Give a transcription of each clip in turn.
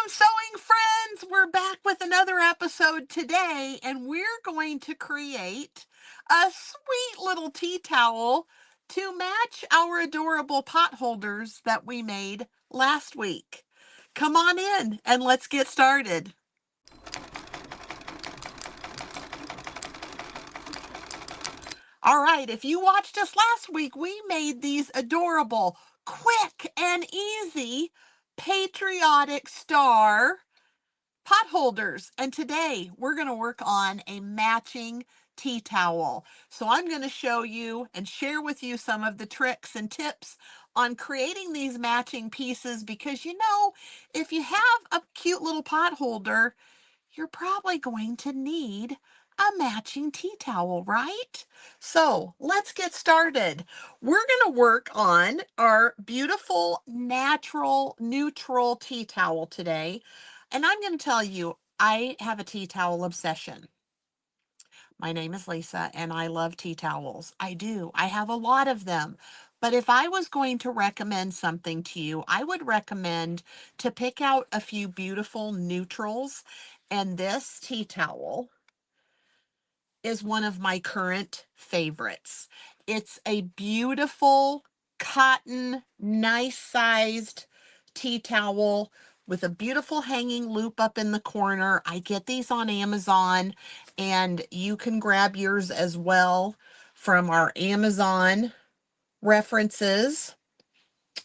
sewing friends. We're back with another episode today, and we're going to create a sweet little tea towel to match our adorable pot holders that we made last week. Come on in and let's get started. All right, if you watched us last week, we made these adorable, quick, and easy Patriotic star pot holders. And today we're going to work on a matching tea towel. So I'm going to show you and share with you some of the tricks and tips on creating these matching pieces because if you have a cute little pot holder, you're probably going to need a matching tea towel, right? So let's get started. We're going to work on our beautiful, natural, neutral tea towel today. And I'm going to tell you, I have a tea towel obsession. My name is Lisa, and I love tea towels. I do. I have a lot of them. But if I was going to recommend something to you, I would recommend to pick out a few beautiful neutrals. And this tea towel is one of my current favorites. It's a beautiful cotton, nice sized tea towel with a beautiful hanging loop up in the corner. I get these on Amazon, and you can grab yours as well from our Amazon references.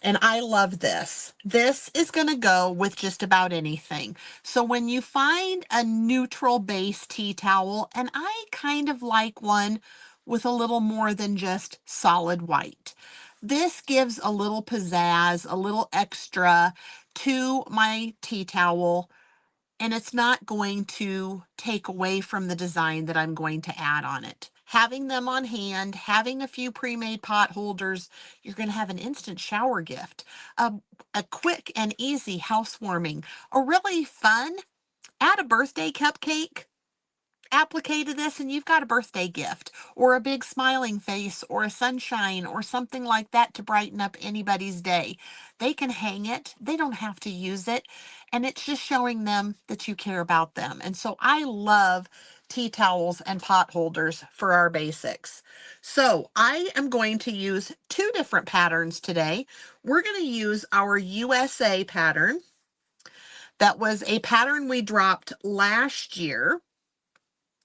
And I love this. This is going to go with just about anything. So when you find a neutral base tea towel, and I kind of like one with a little more than just solid white. This gives a little pizzazz, a little extra to my tea towel, and it's not going to take away from the design that I'm going to add on it. Having them on hand, having a few pre-made pot holders, you're going to have an instant shower gift, a quick and easy housewarming, a really fun, add a birthday cupcake applique to this, and you've got a birthday gift or a big smiling face or a sunshine or something like that to brighten up anybody's day. They can hang it, they don't have to use it, and it's just showing them that you care about them. And so I love tea towels and pot holders for our basics. So I am going to use two different patterns today. We're going to use our USA pattern. That was a pattern we dropped last year.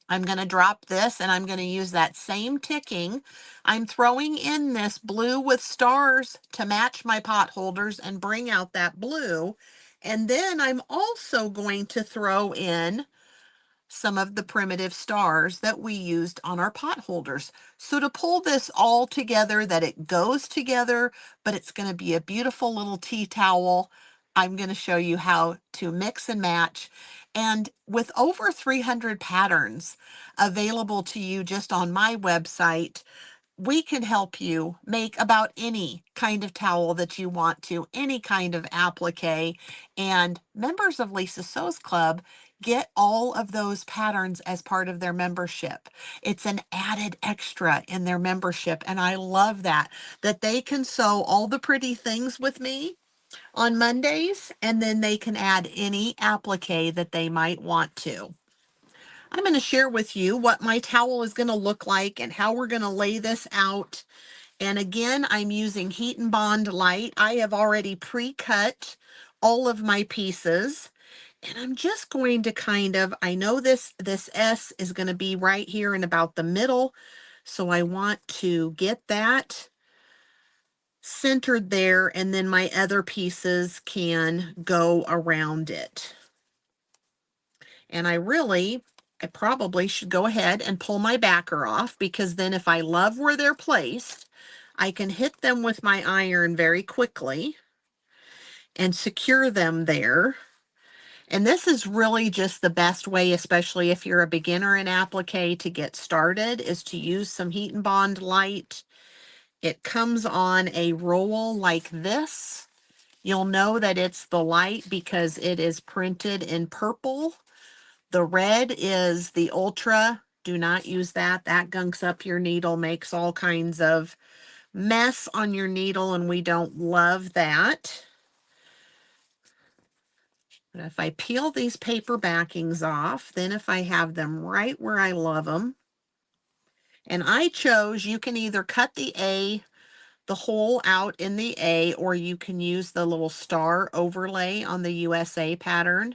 I'm going to drop this, and I'm going to use that same ticking. I'm throwing in this blue with stars to match my pot holders and bring out that blue. And then I'm also going to throw in some of the primitive stars that we used on our pot holders. So to pull this all together, that it goes together, but it's going to be a beautiful little tea towel, I'm going to show you how to mix and match. And with over 300 patterns available to you just on my website, we can help you make about any kind of towel that you want to, any kind of applique. And members of Lisa Sews Club get all of those patterns as part of their membership. It's an added extra in their membership. And I love that they can sew all the pretty things with me on Mondays, and then they can add any applique that they might want to. I'm going to share with you what my towel is going to look like and how we're going to lay this out. And again, I'm using Heat and Bond Light. I have already pre-cut all of my pieces. And I'm just going to I know this S is going to be right here in about the middle. So I want to get that centered there, and then my other pieces can go around it. And I probably should go ahead and pull my backer off, because then if I love where they're placed, I can hit them with my iron very quickly and secure them there. And this is really just the best way, especially if you're a beginner in applique, to get started, is to use some Heat and Bond Light. It comes on a roll like this. You'll know that it's the light because it is printed in purple. The red is the ultra. Do not use that. That gunks up your needle, makes all kinds of mess on your needle, and we don't love that. But if I peel these paper backings off, then if I have them right where I love them, and I chose, you can either cut the hole out in the A, or you can use the little star overlay on the USA pattern.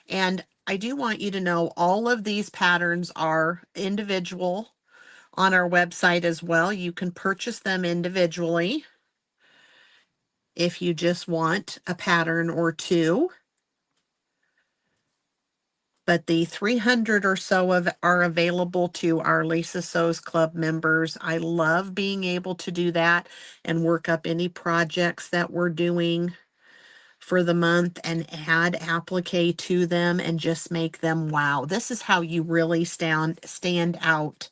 And I do want you to know all of these patterns are individual on our website as well. You can purchase them individually if you just want a pattern or two. But the 300 or so of are available to our Lisa Sews Club members. I love being able to do that and work up any projects that we're doing for the month and add applique to them and just make them wow. This is how you really stand out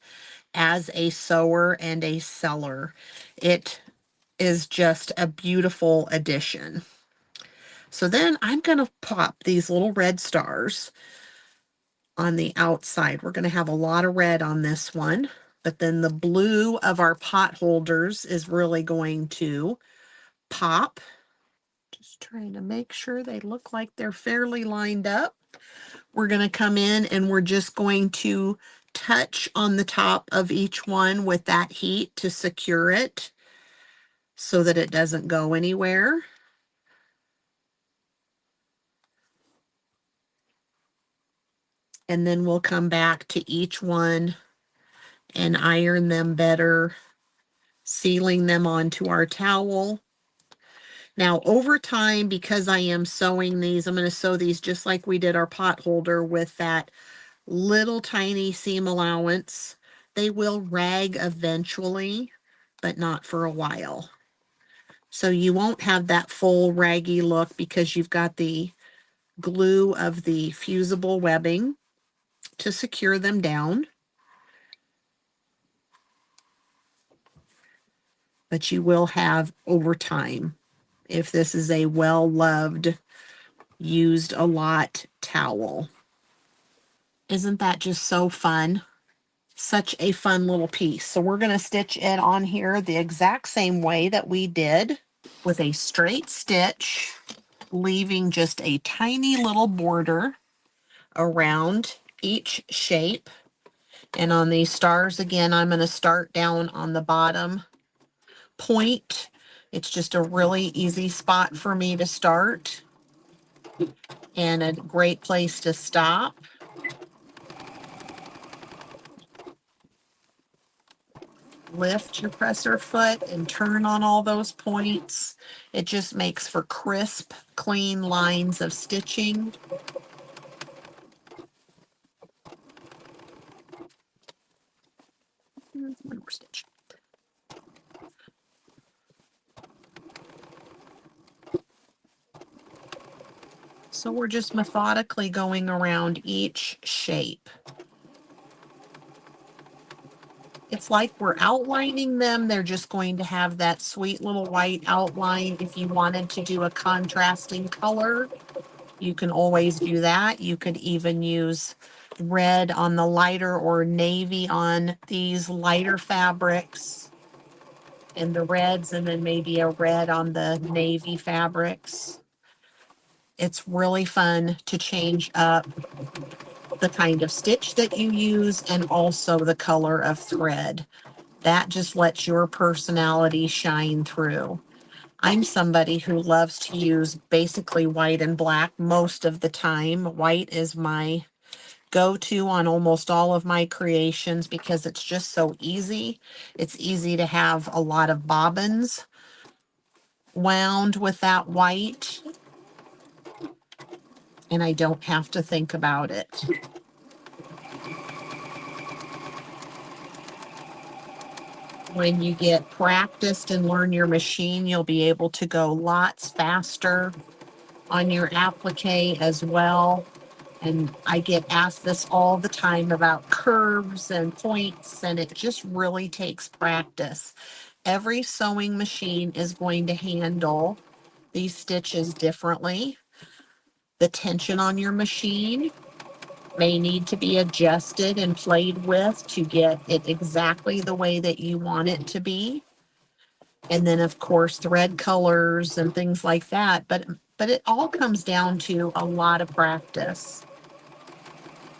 as a sewer and a seller. It is just a beautiful addition. So then I'm going to pop these little red stars on the outside. We're going to have a lot of red on this one, but then the blue of our pot holders is really going to pop. Just trying to make sure they look like they're fairly lined up. We're going to come in and we're just going to touch on the top of each one with that heat to secure it so that it doesn't go anywhere. And then we'll come back to each one and iron them better, sealing them onto our towel. Now, over time, because I am sewing these, I'm going to sew these just like we did our pot holder with that little tiny seam allowance. They will rag eventually, but not for a while. So you won't have that full raggy look because you've got the glue of the fusible webbing to secure them down. But you will have over time if this is a well-loved, used a lot towel. Isn't that just so fun? Such a fun little piece. So we're going to stitch it on here the exact same way that we did, with a straight stitch, leaving just a tiny little border around each shape. And on these stars, again, I'm going to start down on the bottom point. It's just a really easy spot for me to start and a great place to stop. Lift your presser foot and turn on all those points. It just makes for crisp, clean lines of stitching. One more stitch. So we're just methodically going around each shape. It's like we're outlining them. They're just going to have that sweet little white outline. If you wanted to do a contrasting color, you can always do that. You could even use red on the lighter or navy on these lighter fabrics, and the reds, and then maybe a red on the navy fabrics. It's really fun to change up the kind of stitch that you use and also the color of thread. That just lets your personality shine through. I'm somebody who loves to use basically white and black most of the time. White is my go-to on almost all of my creations because it's just so easy. It's easy to have a lot of bobbins wound with that white, and I don't have to think about it. When you get practiced and learn your machine, you'll be able to go lots faster on your applique as well. And I get asked this all the time about curves and points, and it just really takes practice. Every sewing machine is going to handle these stitches differently. The tension on your machine may need to be adjusted and played with to get it exactly the way that you want it to be. And then, of course, thread colors and things like that. But But it all comes down to a lot of practice.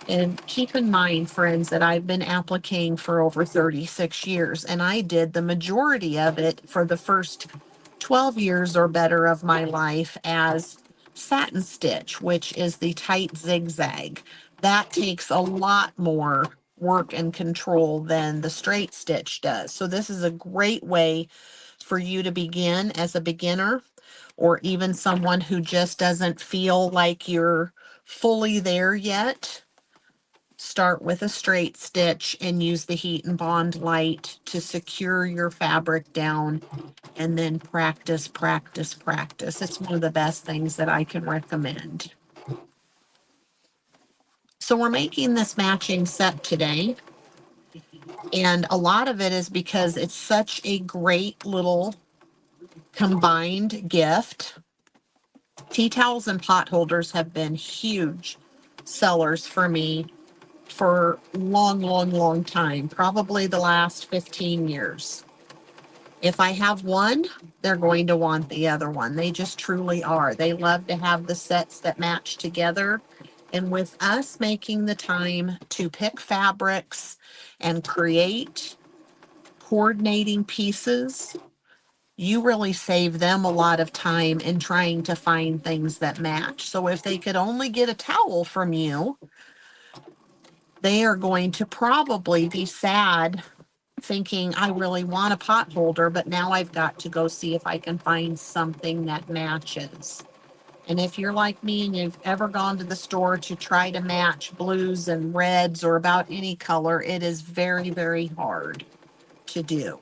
And keep in mind, friends, that I've been appliquing for over 36 years, and I did the majority of it for the first 12 years or better of my life as satin stitch, which is the tight zigzag. That takes a lot more work and control than the straight stitch does. So this is a great way for you to begin as a beginner, or even someone who just doesn't feel like you're fully there yet. Start with a straight stitch and use the heat and bond light to secure your fabric down, and then practice, practice, practice. It's one of the best things that I can recommend. So we're making this matching set today, and a lot of it is because it's such a great little combined gift. Tea towels and pot holders have been huge sellers for me for long, long, long time, probably the last 15 years. If I have one, they're going to want the other one. They just truly are. They love to have the sets that match together. And with us making the time to pick fabrics and create coordinating pieces, you really save them a lot of time in trying to find things that match. So if they could only get a towel from you, they are going to probably be sad thinking, I really want a pot holder, but now I've got to go see if I can find something that matches. And if you're like me and you've ever gone to the store to try to match blues and reds or about any color, it is very, very hard to do.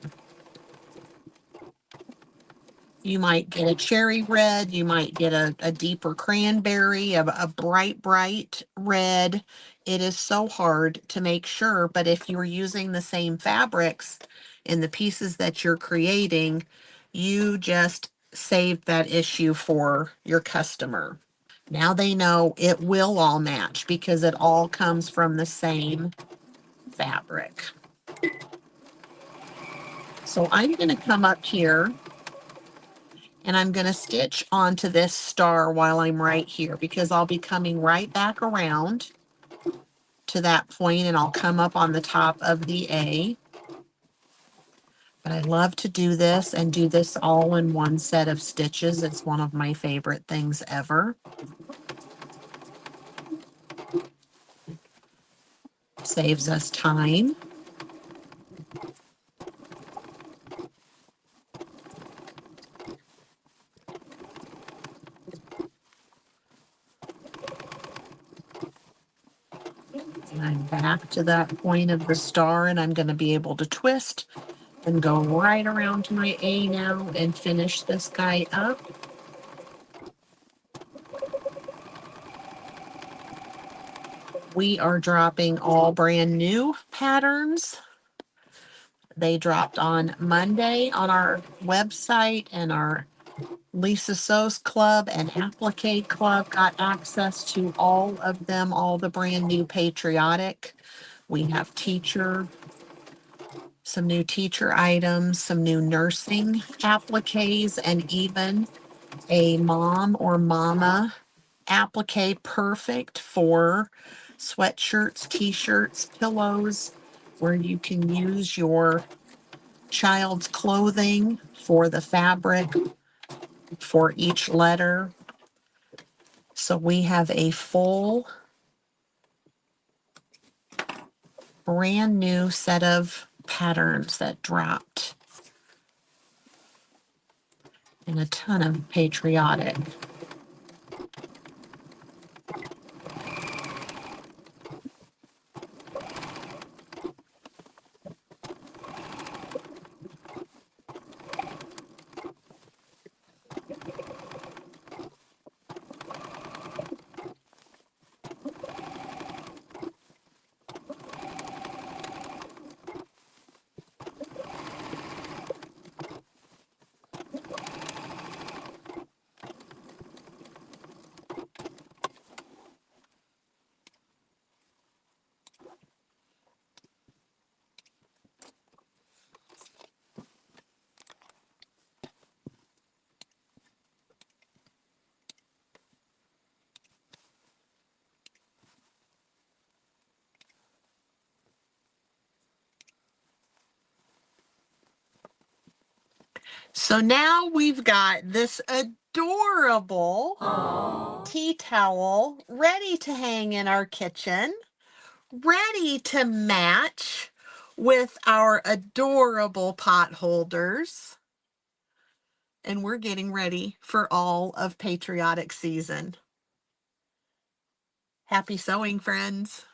You might get a cherry red, you might get a deeper cranberry, a bright, bright red. It is so hard to make sure, but if you're using the same fabrics in the pieces that you're creating, you just saved that issue for your customer. Now they know it will all match because it all comes from the same fabric. So I'm going to come up here and I'm going to stitch onto this star while I'm right here, because I'll be coming right back around to that point and I'll come up on the top of the A. But I love to do this and do this all in one set of stitches. It's one of my favorite things ever. Saves us time. And I'm back to that point of the star, and I'm going to be able to twist and go right around to my A now and finish this guy up. We are dropping all brand new patterns. They dropped on Monday on our website, and our Lisa Sew's Club and Applique Club got access to all of them, all the brand new Patriotic. We have some new teacher items, some new nursing appliques, and even a mom or mama applique perfect for sweatshirts, t-shirts, pillows, where you can use your child's clothing for the fabric for each letter. So we have a full brand new set of patterns that dropped, and a ton of Patriotic. So now we've got this adorable tea towel ready to hang in our kitchen, ready to match with our adorable pot holders. And we're getting ready for all of Patriotic season. Happy sewing, friends.